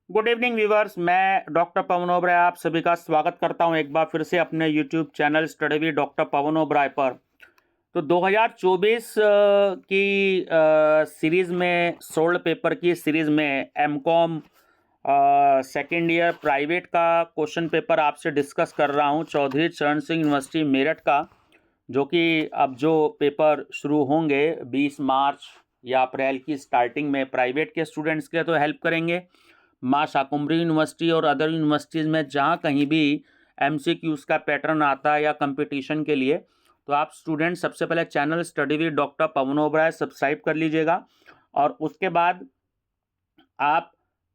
Good evening viewers, मैं doctor Pavan Oberoi आप सभी का स्वागत करता हूं एक बार फिर से अपने YouTube channel study with doctor Pavan Oberoi पर। तो 2024 की सीरीज़ में सोल्ड पेपर की सीरीज़ में एमकॉम सेकेंड ईयर प्राइवेट का क्वेश्चन पेपर आपसे डिस्कस कर रहा हूं, चौधरी चरण सिंह यूनिवर्सिटी मेरठ का, जो कि अब जो पेपर शुरू होंगे 20 मार्च या अप्रैल की स्टार्टिंग में प्राइवेट के स्टूडेंट्स के लिए तो हेल्प करेंगे। माँ शाकुंभरी यूनिवर्सिटी और अदर यूनिवर्सिटीज़ में जहाँ कहीं भी एमसीक्यूज़ का पैटर्न आता है या कंपटीशन के लिए, तो आप स्टूडेंट सबसे पहले channel study with doctor Pavan Oberoi subscribe कर लीजिएगा। और उसके बाद आप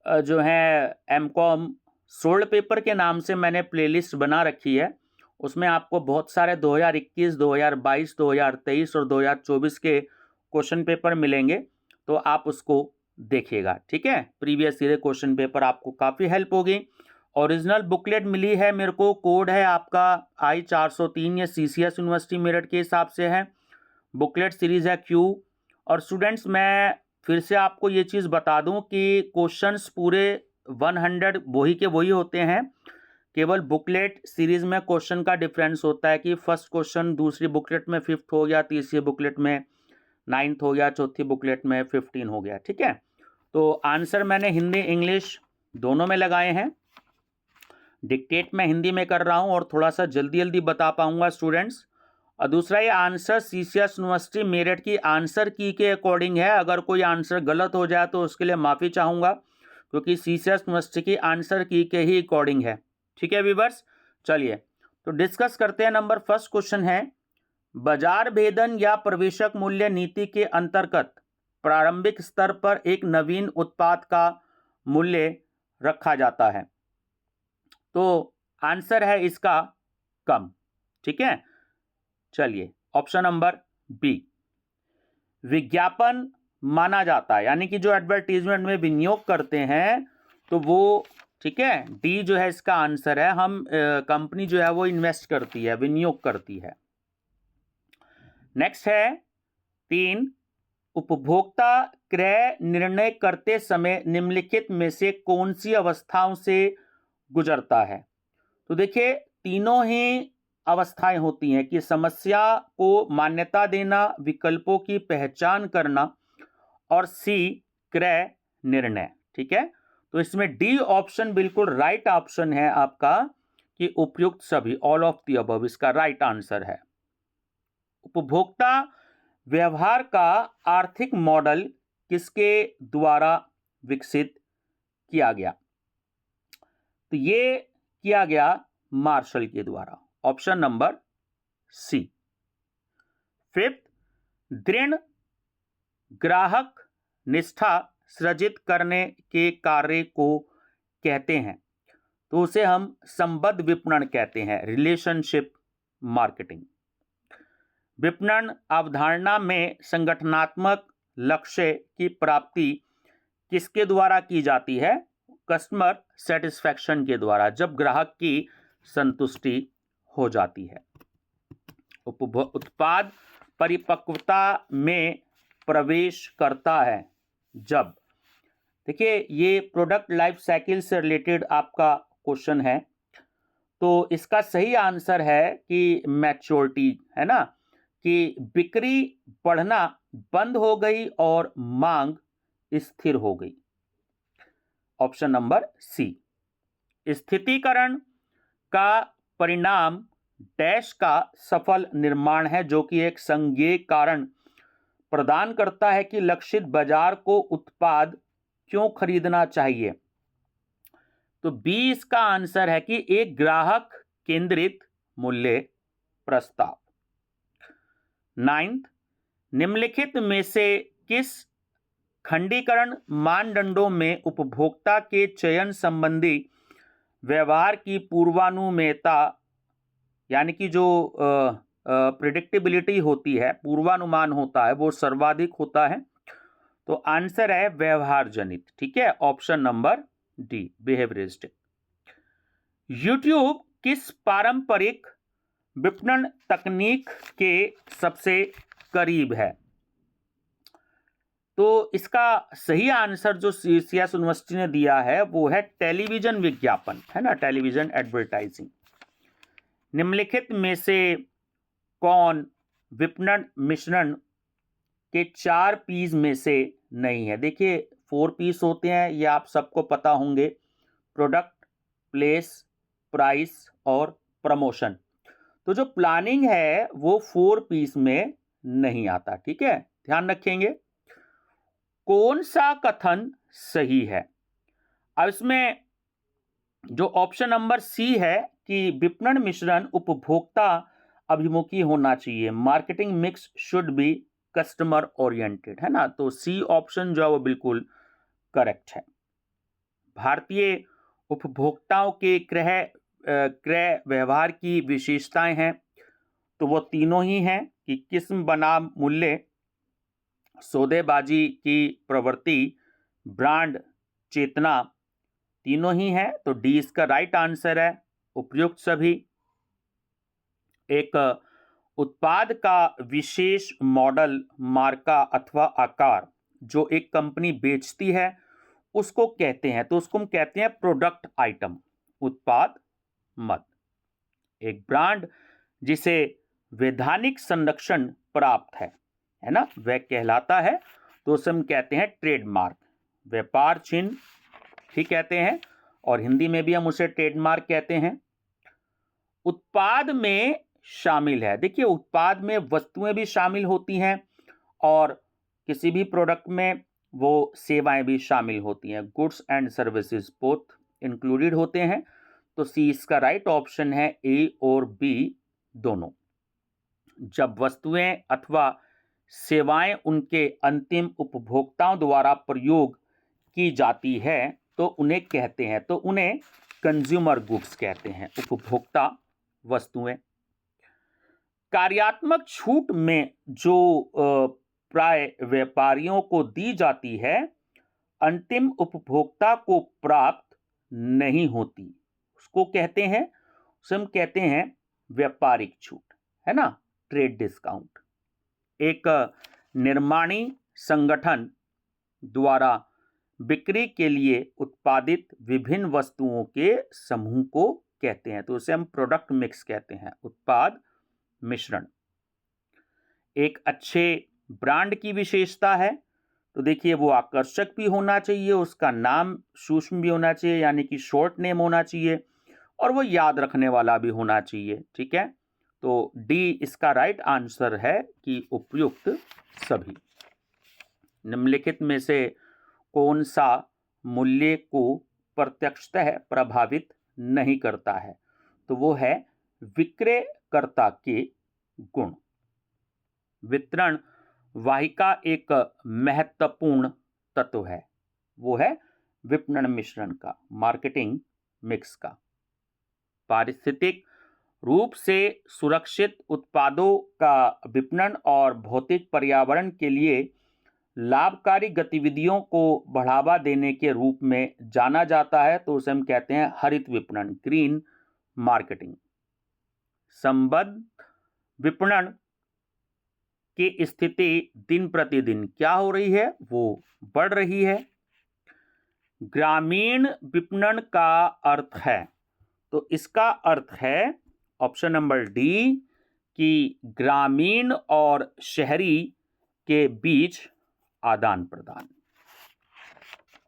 जो है एमकॉम सोल्ड पेपर के नाम से मैंने प्लेलिस्ट बना रखी है। उसमें आपको बहुत सारे 2021, 2022, 2023 और 2024 के क्वेश्चन पेपर मिलेंगे, तो आप उसको देखिएगा, ठीक है। प्रीवियस ईयर क्वेश्चन पेपर आपको काफ़ी हेल्प होगी। ओरिजिनल बुकलेट मिली है मेरे को, कोड है आपका I-403, ये CCS यूनिवर्सिटी मेरठ के हिसाब से है। बुकलेट सीरीज़ है Q। और स्टूडेंट्स, मैं फिर से आपको ये चीज़ बता दूं कि क्वेश्चंस पूरे 100 वही के वही होते हैं। केवल बुकलेट सीरीज़ में क्वेश्चन का डिफरेंस होता है कि फर्स्ट क्वेश्चन दूसरी बुकलेट में 5th हो गया, तीसरी बुकलेट में 9th हो गया, चौथी बुकलेट में 15 हो गया, ठीक है। तो आंसर मैंने हिंदी इंग्लिश दोनों में लगाए हैं। डिक्टेट मैं हिंदी में कर रहा हूं और थोड़ा सा जल्दी जल्दी बता पाऊंगा स्टूडेंट्स। और दूसरा, ये आंसर CCS यूनिवर्सिटी मेरठ की आंसर की के अकॉर्डिंग है। अगर कोई आंसर गलत हो जाए तो उसके लिए माफ़ी चाहूँगा, क्योंकि CCS यूनिवर्सिटी की आंसर की के ही अकॉर्डिंग है, ठीक है व्यूवर्स। चलिए तो डिस्कस करते हैं। नंबर फर्स्ट क्वेश्चन है, बाजार भेदन या प्रवेशक मूल्य नीति के अंतर्गत प्रारंभिक स्तर पर एक नवीन उत्पाद का मूल्य रखा जाता है। तो आंसर है इसका कम, ठीक है। चलिए ऑप्शन नंबर बी, विज्ञापन माना जाता है, यानी कि जो एडवर्टीजमेंट में विनियोग करते हैं तो वो, ठीक है। डी जो है इसका आंसर है। हम कंपनी जो है वो इन्वेस्ट करती है, विनियोग करती है। नेक्स्ट है 3, उपभोक्ता क्रय निर्णय करते समय निम्नलिखित में से कौन सी अवस्थाओं से गुजरता है। तो देखिए, तीनों ही अवस्थाएं होती हैं कि समस्या को मान्यता देना, विकल्पों की पहचान करना और सी क्रय निर्णय, ठीक है। तो इसमें डी ऑप्शन बिल्कुल राइट ऑप्शन है आपका कि उपयुक्त सभी, ऑल ऑफ द अबव इसका राइट आंसर है। उपभोक्ता व्यवहार का आर्थिक मॉडल किसके द्वारा विकसित किया गया। तो ये किया गया मार्शल के द्वारा, ऑप्शन नंबर सी। 5th, दृढ़ ग्राहक निष्ठा सृजित करने के कार्य को कहते हैं, तो उसे हम संबद्ध विपणन कहते हैं, रिलेशनशिप मार्केटिंग। विपणन अवधारणा में संगठनात्मक लक्ष्य की प्राप्ति किसके द्वारा की जाती है, कस्टमर सेटिस्फैक्शन के द्वारा, जब ग्राहक की संतुष्टि हो जाती है। उत्पाद परिपक्वता में प्रवेश करता है जब, देखिए ये प्रोडक्ट लाइफ साइकिल से रिलेटेड आपका क्वेश्चन है, तो इसका सही आंसर है कि मैच्योरिटी, है ना, कि बिक्री बढ़ना बंद हो गई और मांग स्थिर हो गई, ऑप्शन नंबर सी। स्थितीकरण का परिणाम डैश का सफल निर्माण है, जो कि एक संज्ञेय कारण प्रदान करता है कि लक्षित बाजार को उत्पाद क्यों खरीदना चाहिए। तो बी इसका आंसर है कि एक ग्राहक केंद्रित मूल्य प्रस्ताव। 9th, निम्नलिखित में से किस खंडीकरण मानदंडों में उपभोक्ता के चयन संबंधी व्यवहार की पूर्वानुमेयता, यानी कि जो प्रिडिक्टेबिलिटी होती है, पूर्वानुमान होता है, वो सर्वाधिक होता है। तो आंसर है व्यवहार जनित, ठीक है, option number D, behaviouristic. YouTube किस पारंपरिक विपणन तकनीक के सबसे करीब है। तो इसका सही आंसर जो सीएस यूनिवर्सिटी ने दिया है वो है टेलीविजन विज्ञापन, है ना, टेलीविजन एडवर्टाइजिंग। निम्नलिखित में से कौन विपणन मिश्रण के 4 पीस में से नहीं है? देखिए 4 पीस होते हैं, ये आप सबको पता होंगे, प्रोडक्ट, प्लेस, प्राइस और प्रमोशन। तो जो प्लानिंग है वो 4 पीस में नहीं आता, ठीक है, ध्यान रखेंगे। कौन सा कथन सही है? अब इसमें जो ऑप्शन नंबर सी है कि विपणन मिश्रण उपभोक्ता अभिमुखी होना चाहिए, marketing mix should be customer oriented, है ना, तो सी ऑप्शन जो है वो बिल्कुल करेक्ट है। भारतीय उपभोक्ताओं के क्रय व्यवहार की विशेषताएं हैं, तो वो तीनों ही हैं कि किस्म बनाम मूल्य, सौदेबाजी की प्रवृत्ति, ब्रांड चेतना, तीनों ही हैं, तो डी इसका राइट आंसर है, उपयुक्त सभी। एक उत्पाद का विशेष मॉडल, मार्का अथवा आकार जो एक कंपनी बेचती है उसको कहते हैं, तो उसको हम कहते हैं प्रोडक्ट आइटम, उत्पाद मद। एक ब्रांड जिसे वैधानिक संरक्षण प्राप्त है ना, वह कहलाता है, तो उसे हम कहते हैं ट्रेडमार्क, व्यापार चिन्ह ही कहते हैं, और हिंदी में भी हम उसे ट्रेडमार्क कहते हैं। उत्पाद में शामिल है, देखिए उत्पाद में वस्तुएं भी शामिल होती हैं और किसी भी प्रोडक्ट में वो सेवाएं भी शामिल होती हैं, goods and services both included होते हैं, तो सी इसका राइट ऑप्शन है, ए और बी दोनों। जब वस्तुएं अथवा सेवाएं उनके अंतिम उपभोक्ताओं द्वारा प्रयोग की जाती है तो उन्हें कहते हैं, तो उन्हें कंज्यूमर गुड्स कहते हैं, उपभोक्ता वस्तुएं। कार्यात्मक छूट में जो प्राय व्यापारियों को दी जाती है, अंतिम उपभोक्ता को प्राप्त नहीं होती, उसको कहते हैं, उसे हम कहते हैं व्यापारिक छूट, है ना, ट्रेड डिस्काउंट। एक निर्माणी संगठन द्वारा बिक्री के लिए उत्पादित विभिन्न वस्तुओं के समूह को कहते हैं, तो उसे हम प्रोडक्ट मिक्स कहते हैं, उत्पाद मिश्रण। एक अच्छे ब्रांड की विशेषता है, तो देखिए वो आकर्षक भी होना चाहिए, उसका नाम सूक्ष्म भी होना चाहिए, यानी कि शॉर्ट नेम होना चाहिए, और वो याद रखने वाला भी होना चाहिए, ठीक है, तो डी इसका राइट आंसर है कि उपयुक्त सभी। निम्नलिखित में से कौन सा मूल्य को प्रत्यक्षतः प्रभावित नहीं करता है? तो वो है विक्रयकर्ता के गुण। वितरण वाहिका एक महत्वपूर्ण तत्व है, वो है विपणन मिश्रण का, मार्केटिंग मिक्स का। पारिस्थितिक रूप से सुरक्षित उत्पादों का विपणन और भौतिक पर्यावरण के लिए लाभकारी गतिविधियों को बढ़ावा देने के रूप में जाना जाता है, तो उसे हम कहते हैं हरित विपणन, ग्रीन मार्केटिंग। संबद्ध विपणन की स्थिति दिन प्रतिदिन क्या हो रही है? वो बढ़ रही है। ग्रामीण विपणन का अर्थ है, तो इसका अर्थ है ऑप्शन नंबर डी कि ग्रामीण और शहरी के बीच आदान प्रदान।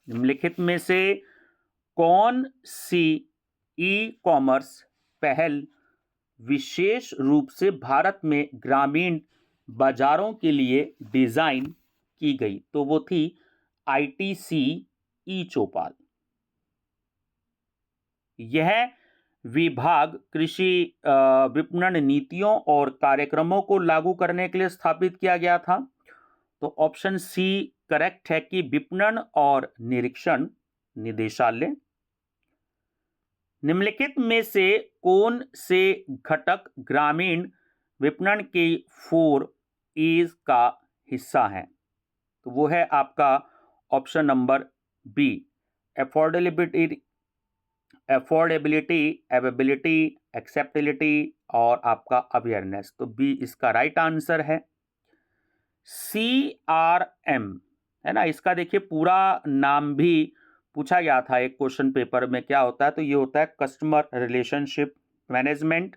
निम्नलिखित में से कौन सी ई कॉमर्स पहल विशेष रूप से भारत में ग्रामीण बाजारों के लिए डिजाइन की गई? तो वो थी आईटीसी ई चौपाल। यह विभाग कृषि विपणन नीतियों और कार्यक्रमों को लागू करने के लिए स्थापित किया गया था, तो ऑप्शन सी करेक्ट है कि विपणन और निरीक्षण निदेशालय। निम्नलिखित में से कौन से घटक ग्रामीण विपणन के 4 E's का हिस्सा है? तो वो है आपका option number B, affordability, availability, acceptability और आपका अवेयरनेस, तो बी इसका राइट आंसर है। CRM, है ना। इसका देखिए पूरा नाम भी पूछा गया था एक क्वेश्चन पेपर में, क्या होता है, तो ये होता है कस्टमर रिलेशनशिप मैनेजमेंट।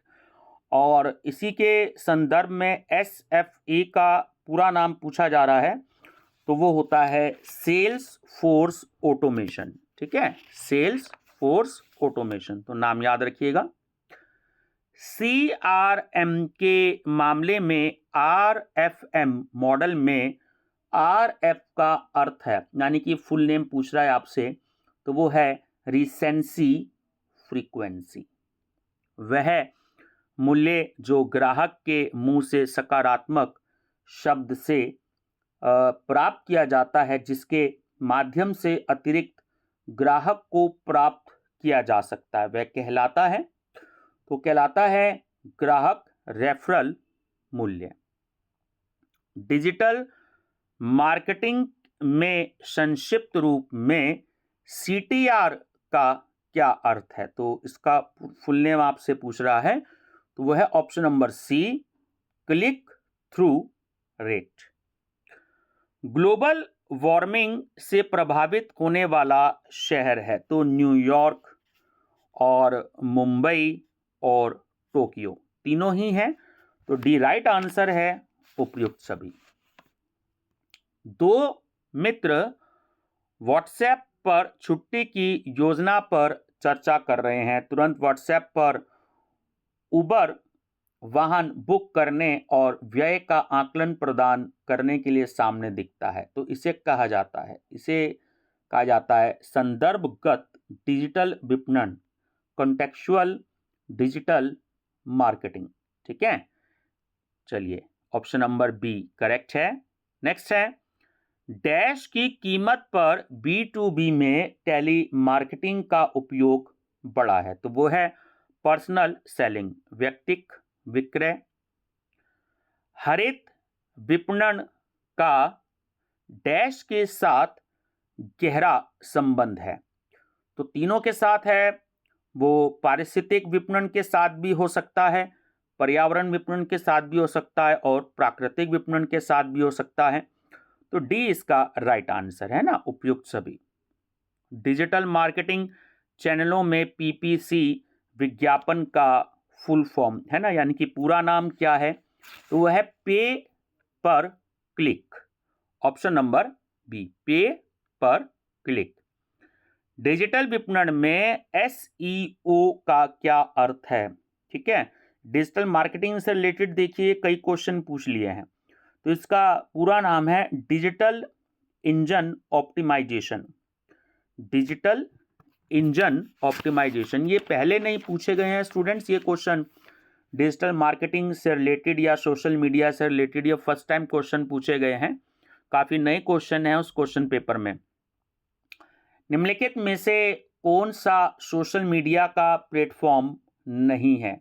और इसी के संदर्भ में SFA का पूरा नाम पूछा जा रहा है, तो वो होता है सेल्स फोर्स ऑटोमेशन। ठीक है, सेल्स फोर्स ऑटोमेशन, तो नाम याद रखिएगा। CRM के मामले में RFM मॉडल में RF का अर्थ है, यानी कि फुल नेम पूछ रहा है आपसे, तो वो है रिसेंसी फ्रीक्वेंसी। वह मूल्य जो ग्राहक के मुंह से सकारात्मक शब्द से प्राप्त किया जाता है, जिसके माध्यम से अतिरिक्त ग्राहक को प्राप्त किया जा सकता है, वह कहलाता है, तो कहलाता है ग्राहक रेफरल मूल्य। डिजिटल मार्केटिंग में संक्षिप्त रूप में CTR का क्या अर्थ है, तो इसका फुल नेम आपसे पूछ रहा है, तो वह है option number C, click through rate. Global warming से प्रभावित होने वाला शहर है, तो न्यूयॉर्क और मुंबई और टोक्यो, तीनों ही हैं, तो डी राइट आंसर है उपयुक्त सभी। दो मित्र व्हाट्सएप पर छुट्टी की योजना पर चर्चा कर रहे हैं। तुरंत व्हाट्सएप पर उबर वाहन बुक करने और व्यय का आकलन प्रदान करने के लिए सामने दिखता है, तो इसे कहा जाता है संदर्भगत डिजिटल विपणन, कॉन्टेक्चुअल डिजिटल मार्केटिंग। ठीक है, चलिए ऑप्शन नंबर बी करेक्ट है। नेक्स्ट है, डैश की कीमत पर B2B में टेली मार्केटिंग का उपयोग बढ़ा है, तो वो है पर्सनल सेलिंग, व्यक्तिक विक्रय। हरित विपणन का डैश के साथ गहरा संबंध है, तो तीनों के साथ है, वो पारिस्थितिक विपणन के साथ भी हो सकता है, पर्यावरण विपणन के साथ भी हो सकता है और प्राकृतिक विपणन के साथ भी हो सकता है, तो डी इसका राइट आंसर है ना, उपयुक्त सभी। डिजिटल मार्केटिंग चैनलों में PPC विज्ञापन का फुल फॉर्म है ना, यानी कि पूरा नाम क्या है, तो वह है पे पर क्लिक, ऑप्शन नंबर बी, पे पर क्लिक। डिजिटल विपणन में SEO का क्या अर्थ है। ठीक है, डिजिटल मार्केटिंग से रिलेटेड देखिए कई क्वेश्चन पूछ लिए हैं, तो इसका पूरा नाम है digital engine optimisation. Digital engine optimisation, ये पहले नहीं पूछे गए हैं स्टूडेंट्स, ये क्वेश्चन डिजिटल मार्केटिंग से रिलेटेड या सोशल मीडिया से रिलेटेड ये फर्स्ट टाइम क्वेश्चन पूछे गए हैं, काफी नए क्वेश्चन है उस क्वेश्चन पेपर में। निम्नलिखित में से कौन सा सोशल मीडिया का प्लेटफॉर्म नहीं है,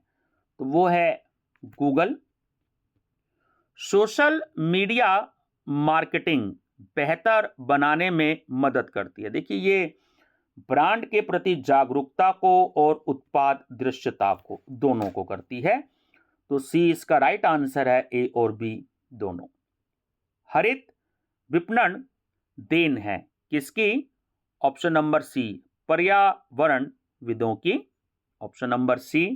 तो वो है गूगल। सोशल मीडिया मार्केटिंग बेहतर बनाने में मदद करती है, देखिए ये ब्रांड के प्रति जागरूकता को और उत्पाद दृश्यता को दोनों को करती है, तो सी इसका राइट आंसर है, ए और बी दोनों। हरित विपणन देन है किसकी, ऑप्शन नंबर सी, पर्यावरण विदों की, ऑप्शन नंबर सी।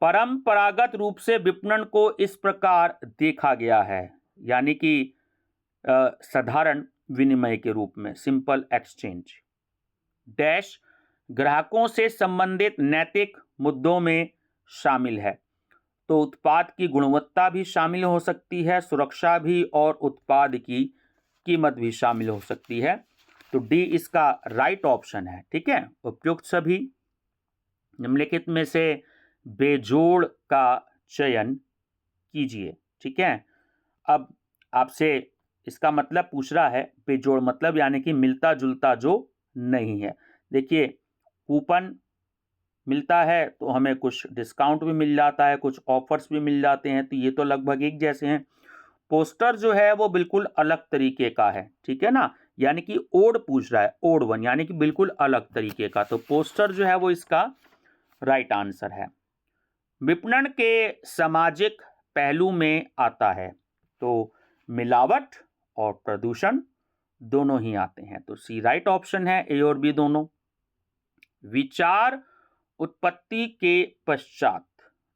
परंपरागत रूप से विपणन को इस प्रकार देखा गया है, यानी कि साधारण विनिमय के रूप में, सिंपल एक्सचेंज। डैश ग्राहकों से संबंधित नैतिक मुद्दों में शामिल है, तो उत्पाद की गुणवत्ता भी शामिल हो सकती है, सुरक्षा भी, और उत्पाद की कीमत भी शामिल हो सकती है, तो डी इसका राइट ऑप्शन है। ठीक है, उपयुक्त सभी। निम्नलिखित में से बेजोड़ का चयन कीजिए। ठीक है, अब आपसे इसका मतलब पूछ रहा है, बेजोड़ मतलब यानी कि मिलता जुलता जो नहीं है। देखिए कूपन मिलता है तो हमें कुछ डिस्काउंट भी मिल जाता है, कुछ ऑफर्स भी मिल जाते हैं, तो ये तो लगभग एक जैसे हैं। पोस्टर जो है वो बिल्कुल अलग तरीके का है, ठीक है ना, यानी कि ओड पूछ रहा है, ओड वन यानी कि बिल्कुल अलग तरीके का, तो पोस्टर जो है वो इसका राइट आंसर है। विपणन के सामाजिक पहलू में आता है, तो मिलावट और प्रदूषण, दोनों ही आते हैं, तो सी राइट ऑप्शन है, ए और बी दोनों। विचार उत्पत्ति के पश्चात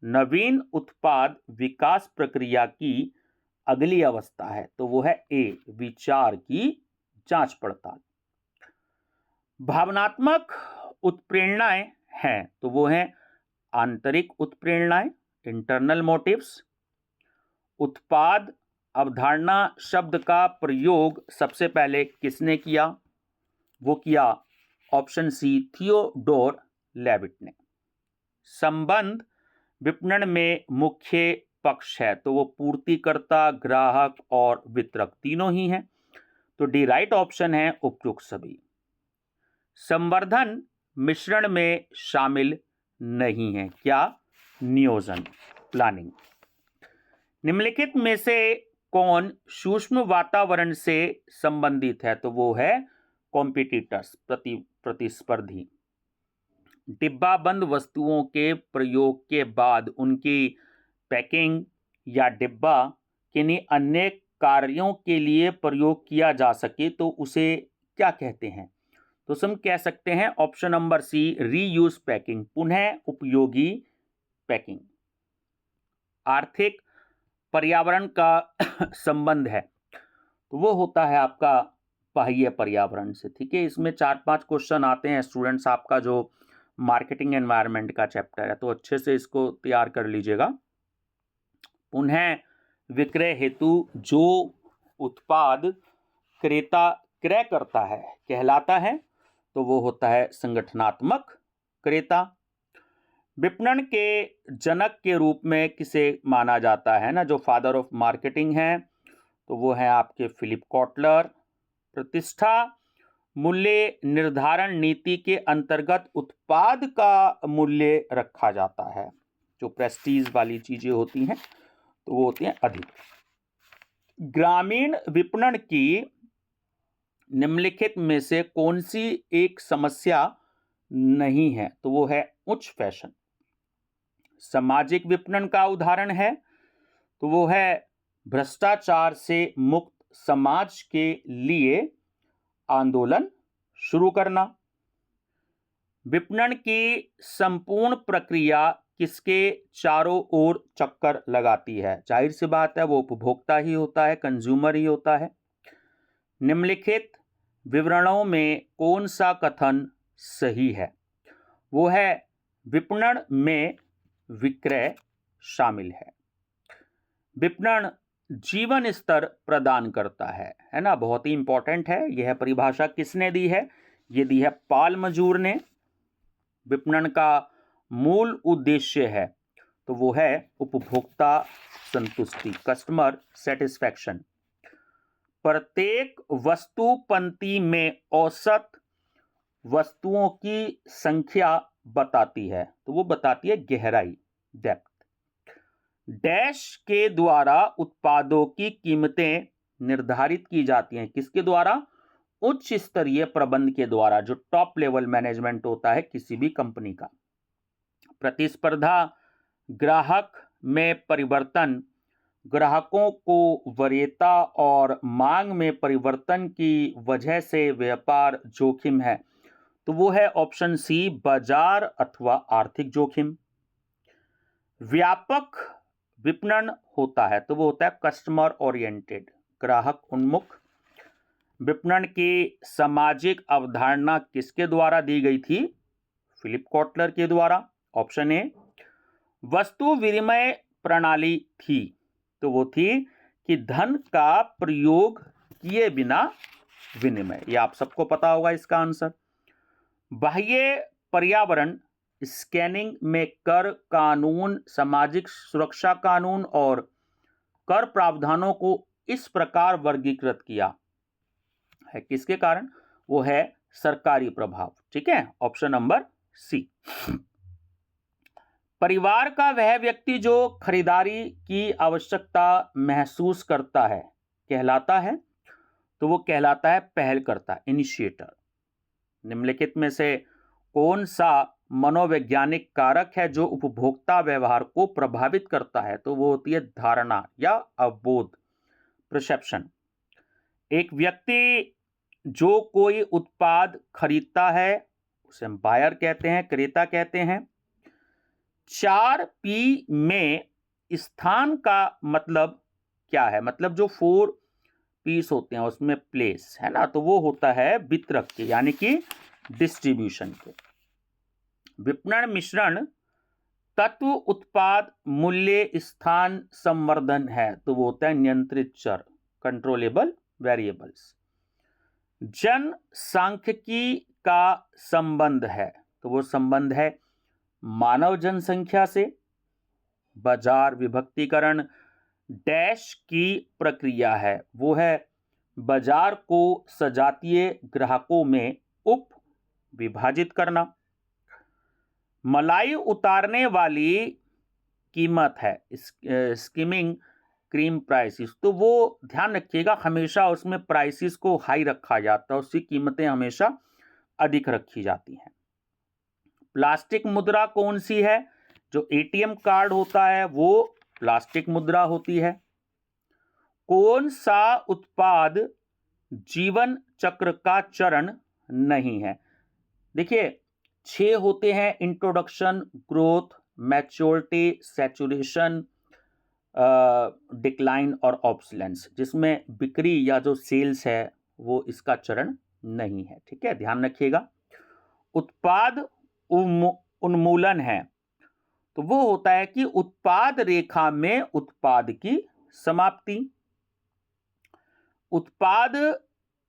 नवीन उत्पाद विकास प्रक्रिया की अगली अवस्था है, तो वो है ए, विचार की जांच पड़ताल। भावनात्मक उत्प्रेरणाएं हैं, तो वो है आंतरिक उत्प्रेरणाएं, इंटरनल मोटिव्स। उत्पाद अवधारणा शब्द का प्रयोग सबसे पहले किसने किया? वो किया ऑप्शन सी, थियोडोर लेविट ने। संबंध विपणन में मुख्य पक्ष है, तो वो पूर्तिकर्ता, ग्राहक और वितरक तीनों ही हैं, तो डी राइट ऑप्शन है, उपयुक्त सभी। संवर्धन मिश्रण में शामिल नहीं है, क्या? नियोजन, प्लानिंग। निम्नलिखित में से कौन सूक्ष्म वातावरण से संबंधित है? तो वो है कॉम्पिटिटर्स, प्रतिस्पर्धी। डिब्बाबंद वस्तुओं के प्रयोग के बाद उनकी पैकिंग या डिब्बा किन्हीं अन्य कार्यों के लिए प्रयोग किया जा सके तो उसे क्या कहते हैं? तो हम कह सकते हैं option number C, reuse packing, पुनः उपयोगी पैकिंग। आर्थिक पर्यावरण का संबंध है, तो वो होता है आपका बाह्य पर्यावरण से, ठीक है। इसमें 4-5 क्वेश्चन आते हैं स्टूडेंट्स, आपका जो मार्केटिंग एनवायरनमेंट का चैप्टर है, तो अच्छे से इसको तैयार कर लीजिएगा। पुनः विक्रय हेतु जो उत्पाद क्रेता क्रय करता है कहलाता है, तो वो होता है संगठनात्मक क्रेता। विपणन के जनक के रूप में किसे माना जाता है ना, जो फादर ऑफ मार्केटिंग है, तो वो है आपके फिलिप कॉटलर। प्रतिष्ठा मूल्य निर्धारण नीति के अंतर्गत उत्पाद का मूल्य रखा जाता है, जो प्रेस्टीज वाली चीजें होती हैं तो वो होती हैं अधिक। ग्रामीण विपणन की निम्नलिखित में से कौन सी एक समस्या नहीं है? तो वो है उच्च फैशन। सामाजिक विपणन का उदाहरण है, तो वो है भ्रष्टाचार से मुक्त समाज के लिए आंदोलन शुरू करना। विपणन की संपूर्ण प्रक्रिया किसके चारों ओर चक्कर लगाती है? जाहिर सी बात है वो उपभोक्ता ही होता है, कंज्यूमर ही होता है। निम्नलिखित विवरणों में कौन सा कथन सही है? वो है विपणन में विक्रय शामिल है। विपणन जीवन स्तर प्रदान करता है ना, बहुत ही इंपॉर्टेंट है। यह परिभाषा किसने दी है? ये दी है पॉल मजूर ने। विपणन का मूल उद्देश्य है, तो वो है उपभोक्ता संतुष्टि, कस्टमर सेटिस्फैक्शन। प्रत्येक वस्तु पंक्ति में औसत वस्तुओं की संख्या बताती है, तो वो बताती है गहराई, डेप्थ। डैश के द्वारा उत्पादों की कीमतें निर्धारित की जाती हैं, किसके द्वारा? उच्च स्तरीय प्रबंध के द्वारा, जो टॉप लेवल मैनेजमेंट होता है किसी भी कंपनी का। प्रतिस्पर्धा ग्राहक में परिवर्तन, ग्राहकों को वरीयता और मांग में परिवर्तन की वजह से व्यापार जोखिम है, तो वो है ऑप्शन सी, बाजार अथवा आर्थिक जोखिम। व्यापक विपणन होता है, तो वो होता है कस्टमर ओरिएंटेड, ग्राहक उन्मुख। विपणन की सामाजिक अवधारणा किसके द्वारा दी गई थी? फिलिप कॉटलर के द्वारा, ऑप्शन ए। वस्तु विनिमय प्रणाली थी, तो वो थी कि धन का प्रयोग किए बिना विनिमय, ये आप सबको पता होगा इसका आंसर। बाह्य पर्यावरण स्कैनिंग में कर कानून, सामाजिक सुरक्षा कानून और कर प्रावधानों को इस प्रकार वर्गीकृत किया है, किसके कारण? वो है सरकारी प्रभाव, ठीक है, ऑप्शन नंबर सी। परिवार का वह व्यक्ति जो खरीदारी की आवश्यकता महसूस करता है कहलाता है, तो वो कहलाता है पहलकर्ता, इनिशिएटर। निम्नलिखित में से कौन सा मनोवैज्ञानिक कारक है जो उपभोक्ता व्यवहार को प्रभावित करता है? तो वो होती है धारणा या अवबोध, परसेप्शन। एक व्यक्ति जो कोई उत्पाद खरीदता है उसे हम बायर कहते हैं, क्रेता कहते हैं। 4P में स्थान का मतलब क्या है? मतलब जो 4 पीस होते हैं उसमें प्लेस है ना, तो वो होता है वितरक के, यानी कि डिस्ट्रीब्यूशन के। विपणन मिश्रण तत्व उत्पाद मूल्य स्थान संवर्धन है, तो वो होता है नियंत्रित चर, कंट्रोलेबल वेरिएबल्स। जनसांख्यिकी का संबंध है, तो वो संबंध है मानव जनसंख्या से। बाजार विभक्तीकरण डैश की प्रक्रिया है, वो है बाजार को सजातीय ग्राहकों में उप विभाजित करना। मलाई उतारने वाली कीमत है स्किमिंग क्रीम प्राइसेस, तो वो ध्यान रखिएगा हमेशा उसमें प्राइसेस को हाई रखा जाता है, उसकी कीमतें हमेशा अधिक रखी जाती हैं। प्लास्टिक मुद्रा कौन सी है? जो एटीएम कार्ड होता है वो प्लास्टिक मुद्रा होती है। कौन सा उत्पाद जीवन चक्र का चरण नहीं है? देखिए 6 होते हैं, introduction, growth, maturity, saturation, decline और ऑब्सोलेंस, जिसमें बिक्री या जो सेल्स है वो इसका चरण नहीं है। ठीक है, ध्यान रखिएगा। उत्पाद उन्मूलन है, तो वो होता है कि उत्पाद रेखा में उत्पाद की समाप्ति। उत्पाद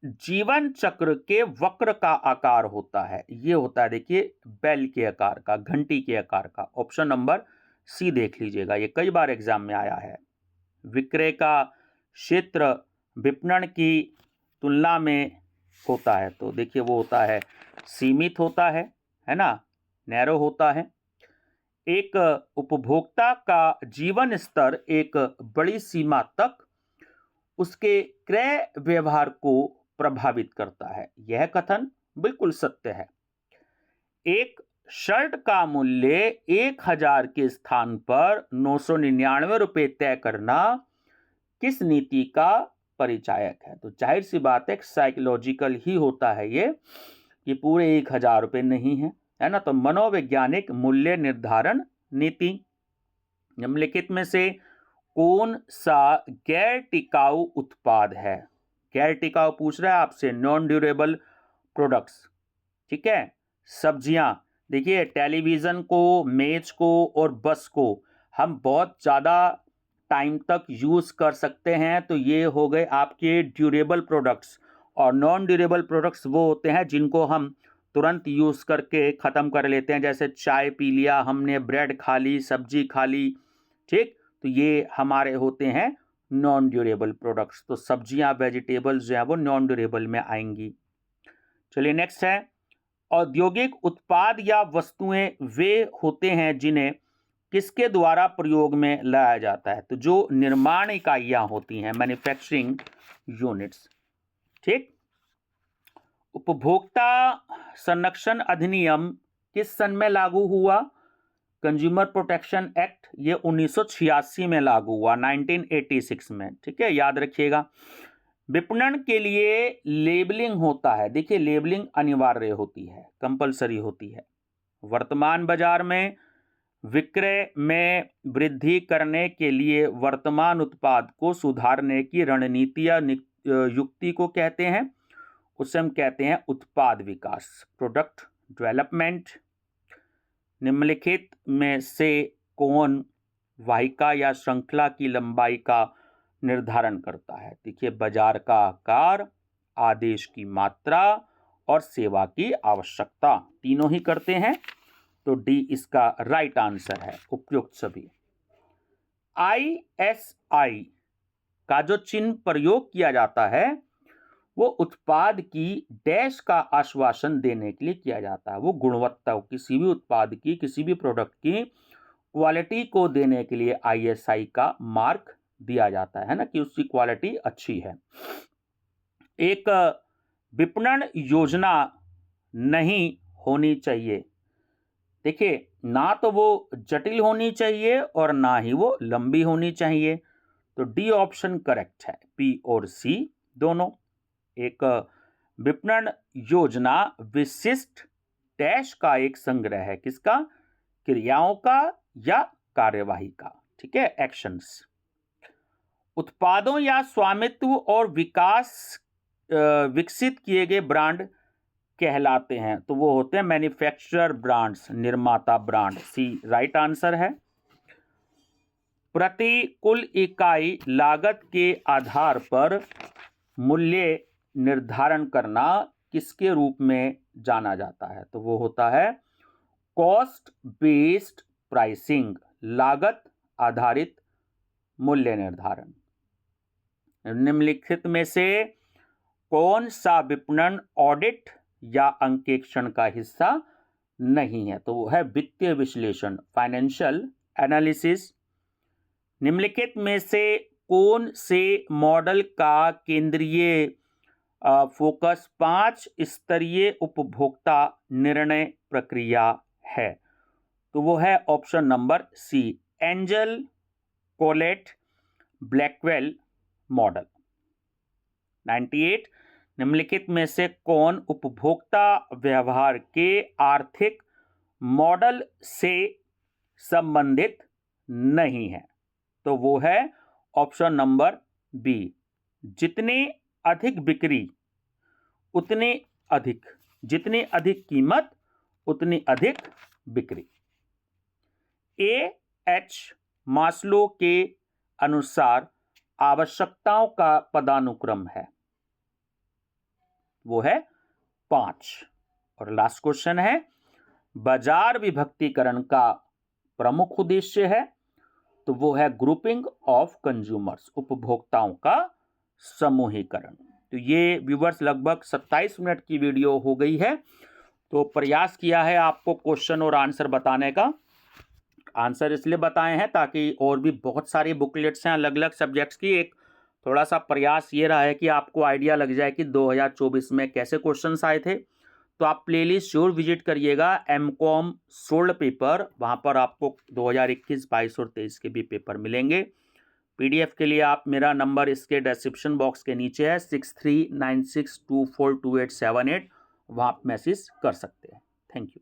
जीवन चक्र के वक्र का आकार होता है, ये होता है देखिए बेल के आकार का, घंटी के आकार का। ऑप्शन नंबर सी देख लीजिएगा, ये कई बार एग्जाम में आया है। विक्रय का क्षेत्र विपणन की तुलना में होता है, तो देखिए वो होता है सीमित होता है ना, नैरो होता है। एक उपभोक्ता का जीवन स्तर एक बड़ी सीमा तक उसके क्रय व्यवहार को प्रभावित करता है, यह कथन बिल्कुल सत्य है। एक शर्ट का मूल्य 1000 के स्थान पर 999 रुपये तय करना किस नीति का परिचायक है? तो जाहिर सी बात है साइकोलॉजिकल ही होता है ये, कि पूरे 1000 रुपये नहीं है ना, तो मनोवैज्ञानिक मूल्य निर्धारण नीति। निम्नलिखित में से कौन सा गैर टिकाऊ उत्पाद है? गैर टिकाऊ पूछ रहा है आपसे, नॉन ड्यूरेबल प्रोडक्ट्स। ठीक है, सब्जियां, देखिए टेलीविजन को, मेज को और बस को हम बहुत ज़्यादा टाइम तक यूज़ कर सकते हैं, तो ये हो गए आपके ड्यूरेबल प्रोडक्ट्स। और नॉन ड्यूरेबल प्रोडक्ट्स वो होते हैं जिनको हम तुरंत यूज़ करके ख़त्म कर लेते हैं, जैसे चाय पी लिया हमने, ब्रेड खा ली, सब्जी खा ली। ठीक, तो ये हमारे होते हैं नॉन ड्यूरेबल प्रोडक्ट्स। तो सब्जियां, वेजिटेबल्स जो है वो नॉन ड्यूरेबल में आएंगी। चलिए नेक्स्ट है, औद्योगिक उत्पाद या वस्तुएं वे होते हैं जिन्हें किसके द्वारा प्रयोग में लाया जाता है? तो जो निर्माण इकाइयां होती हैं, मैन्युफैक्चरिंग यूनिट्स। ठीक, उपभोक्ता संरक्षण अधिनियम किस सन में लागू हुआ? कंज्यूमर प्रोटेक्शन एक्ट, ये 1986 में लागू हुआ, 1986 में। ठीक है, याद रखिएगा। विपणन के लिए लेबलिंग होता है, देखिए लेबलिंग अनिवार्य होती है, कंपलसरी होती है। वर्तमान बाजार में विक्रय में वृद्धि करने के लिए वर्तमान उत्पाद को सुधारने की रणनीति या युक्ति को कहते हैं, उसे हम कहते हैं उत्पाद विकास, प्रोडक्ट डेवलपमेंट। निम्नलिखित में से कौन वाहिका या श्रृंखला की लंबाई का निर्धारण करता है? देखिए बाजार का आकार, आदेश की मात्रा और सेवा की आवश्यकता, तीनों ही करते हैं, तो डी इसका राइट आंसर है, उपयुक्त सभी। ISI का जो चिन्ह प्रयोग किया जाता है वो उत्पाद की डैश का आश्वासन देने के लिए किया जाता है। वो गुणवत्ता, किसी भी उत्पाद की, किसी भी प्रोडक्ट की क्वालिटी को देने के लिए ISI का मार्क दिया जाता है ना, कि उसकी क्वालिटी अच्छी है। एक विपणन योजना नहीं होनी चाहिए, देखिए ना तो वो जटिल होनी चाहिए और ना ही वो लंबी होनी चाहिए, तो डी ऑप्शन करेक्ट है, पी और सी दोनों। एक विपणन योजना विशिष्ट डैश का एक संग्रह है, किसका? क्रियाओं का या कार्यवाही का, ठीक है, एक्शंस। उत्पादों या स्वामित्व और विकसित किए गए ब्रांड कहलाते हैं, तो वो होते हैं मैन्युफैक्चरर ब्रांड्स, निर्माता ब्रांड, सी राइट आंसर है। प्रति कुल इकाई लागत के आधार पर मूल्य निर्धारण करना किसके रूप में जाना जाता है? तो वो होता है कॉस्ट बेस्ड प्राइसिंग, लागत आधारित मूल्य निर्धारण। निम्नलिखित में से कौन सा विपणन ऑडिट या अंकेक्षण का हिस्सा नहीं है? तो वो है वित्तीय विश्लेषण, फाइनेंशियल एनालिसिस। निम्नलिखित में से कौन से मॉडल का केंद्रीय फोकस 5 स्तरीय उपभोक्ता निर्णय प्रक्रिया है? तो वो है option number C, Engel Kollat Blackwell model. 98, निम्नलिखित में से कौन उपभोक्ता व्यवहार के आर्थिक मॉडल से संबंधित नहीं है? तो वो है ऑप्शन नंबर बी, जितने अधिक बिक्री उतने अधिक, जितनी अधिक कीमत उतनी अधिक बिक्री। एच मास्लो के अनुसार आवश्यकताओं का पदानुक्रम है, वो है 5। और लास्ट क्वेश्चन है, बाजार विभक्तिकरण का प्रमुख उद्देश्य है, तो वो है ग्रुपिंग ऑफ कंज्यूमर्स, उपभोक्ताओं का समूहीकरण। तो ये व्यूवर्स लगभग 27 मिनट की वीडियो हो गई है। तो प्रयास किया है आपको क्वेश्चन और आंसर बताने का। आंसर इसलिए बताए हैं ताकि और भी बहुत सारी बुकलेट्स हैं अलग अलग सब्जेक्ट्स की, एक थोड़ा सा प्रयास ये रहा है कि आपको आइडिया लग जाए कि 2024 में कैसे क्वेश्चंस आए थे। तो आप प्लेलिस्ट जरूर विजिट करिएगा, एमकॉम सोल्ड पेपर, वहाँ पर आपको 2021, 22 और 23 के भी पेपर मिलेंगे। पीडीएफ के लिए आप, मेरा नंबर इसके डिस्क्रिप्शन बॉक्स के नीचे है, 6396242878, वहाँ आप मैसेज कर सकते हैं। Thank you.